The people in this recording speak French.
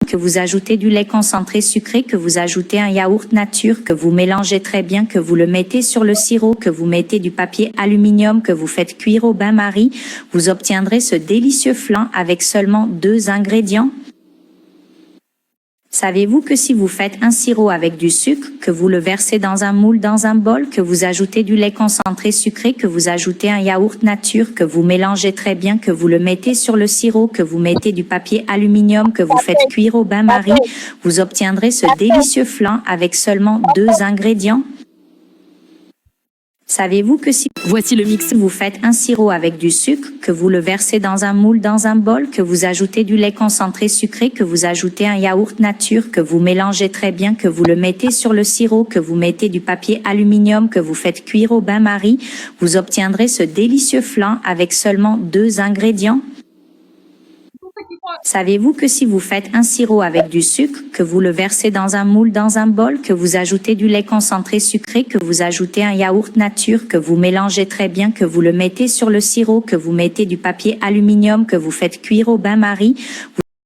que vous ajoutez du lait concentré sucré, que vous ajoutez un yaourt nature, que vous mélangez très bien, que vous le mettez sur le sirop, que vous mettez du papier aluminium, que vous faites cuire au bain-marie, vous obtiendrez ce délicieux flan avec seulement 2 ingrédients. Savez-vous que si vous faites un sirop avec du sucre, que vous le versez dans un moule, dans un bol, que vous ajoutez du lait concentré sucré, que vous ajoutez un yaourt nature, que vous mélangez très bien, que vous le mettez sur le sirop, que vous mettez du papier aluminium, que vous faites cuire au bain-marie, vous obtiendrez ce délicieux flan avec seulement 2 ingrédients. Savez-vous que si Voici le mix. vous faites un sirop avec du sucre, que vous le versez dans un moule, dans un bol, que vous ajoutez du lait concentré sucré, que vous ajoutez un yaourt nature, que vous mélangez très bien, que vous le mettez sur le sirop, que vous mettez du papier aluminium, que vous faites cuire au bain-marie, vous obtiendrez ce délicieux flan avec seulement 2 ingrédients. Savez-vous que si vous faites un sirop avec du sucre, que vous le versez dans un moule, dans un bol, que vous ajoutez du lait concentré sucré, que vous ajoutez un yaourt nature, que vous mélangez très bien, que vous le mettez sur le sirop, que vous mettez du papier aluminium, que vous faites cuire au bain-marie,